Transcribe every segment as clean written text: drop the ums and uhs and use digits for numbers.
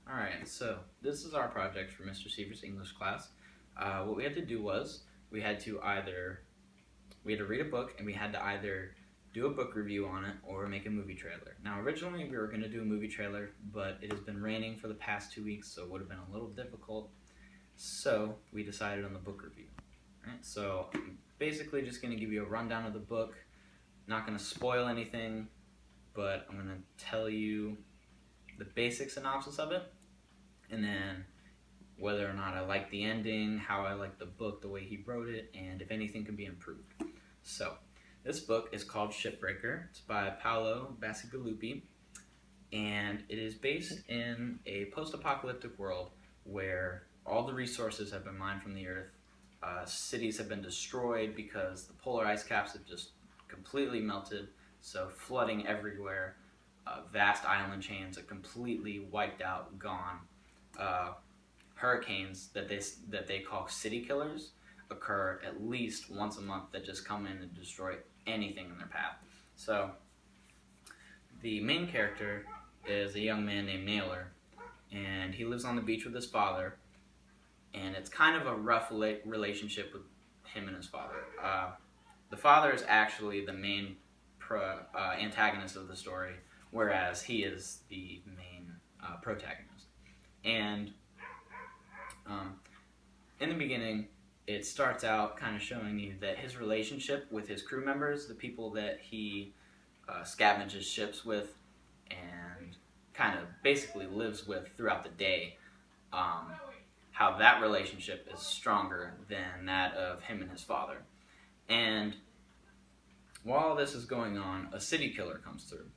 Alright, so this is our project for Mr. Sievers' English class. What we had to do was we had to either we had to read a book and we had to either do a book review on it or make a movie trailer. Now originally we were going to do a movie trailer, but it has been raining for the past 2 weeks, so it would have been a little difficult. So we decided on the book review. Alright, so I'm basically just going to give you a rundown of the book. Not going to spoil anything, but I'm going to tell you the basic synopsis of it, and then whether or not I like the ending, how I like the book, the way he wrote it, and if anything can be improved. So, this book is called Shipbreaker. It's by Paolo Bacigalupi, and it is based in a post-apocalyptic world where all the resources have been mined from the earth. Cities have been destroyed because the polar ice caps have just completely melted, so flooding everywhere. Vast island chains are completely wiped out, gone. Hurricanes that they call city killers occur at least once a month that just come in and destroy anything in their path. So the main character is a young man named Naylor, and he lives on the beach with his father, and it's kind of a rough relationship with him and his father. The father is actually the main antagonist of the story, whereas he is the main protagonist. And in the beginning, it starts out kind of showing you that his relationship with his crew members, the people that he scavenges ships with and kind of basically lives with throughout the day, how that relationship is stronger than that of him and his father. And while this is going on, a city killer comes through.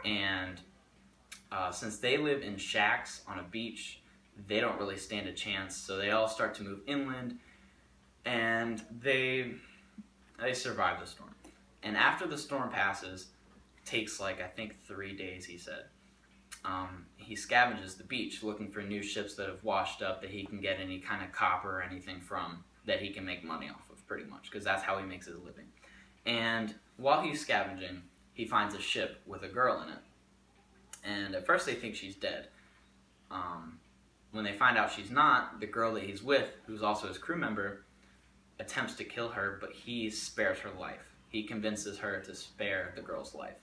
And since they live in shacks on a beach, they don't really stand a chance, so they all start to move inland, and they survive the storm. And after the storm passes, it takes I think 3 days, he said, he scavenges the beach looking for new ships that have washed up that he can get any kind of copper or anything from that he can make money off of, pretty much, because that's how he makes his living. And while he's scavenging, he finds a ship with a girl in it. And at first they think she's dead. When they find out she's not, the girl that he's with, who's also his crew member, attempts to kill her, but he spares her life. He convinces her to spare the girl's life.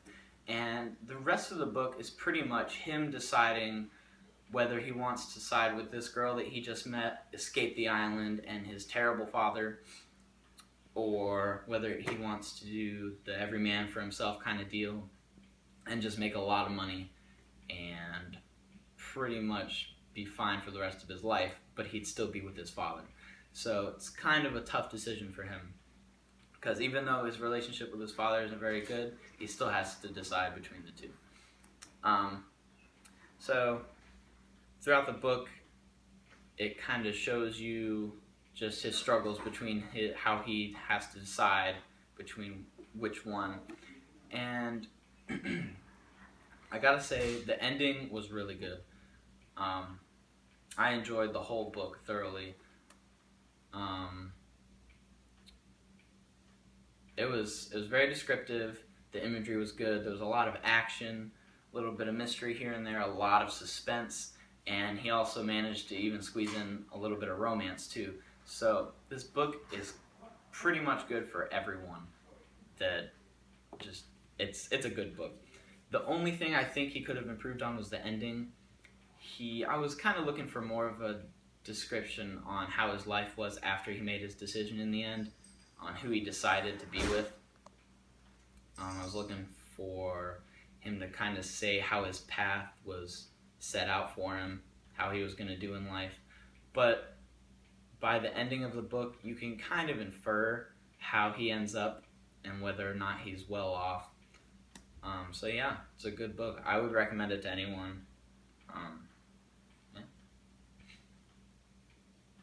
And the rest of the book is pretty much him deciding whether he wants to side with this girl that he just met, escape the island, and his terrible father, or whether he wants to do the every man for himself kind of deal and just make a lot of money and pretty much be fine for the rest of his life, but he'd still be with his father. So it's kind of a tough decision for him, because even though his relationship with his father isn't very good, he still has to decide between the two. So throughout the book, it kind of shows you just his struggles between how he has to decide between which one. And I gotta say, the ending was really good. I enjoyed the whole book thoroughly. It was very descriptive. The imagery was good. There was a lot of action, a little bit of mystery here and there, a lot of suspense, and he also managed to even squeeze in a little bit of romance too. So this book is pretty much good for everyone. It's a good book. The only thing I think he could have improved on was the ending. I was kind of looking for more of a description on how his life was after he made his decision in the end, on who he decided to be with. I was looking for him to kind of say how his path was set out for him, how he was going to do in life. But by the ending of the book, you can kind of infer how he ends up and whether or not he's well off. So yeah, it's a good book. I would recommend it to anyone.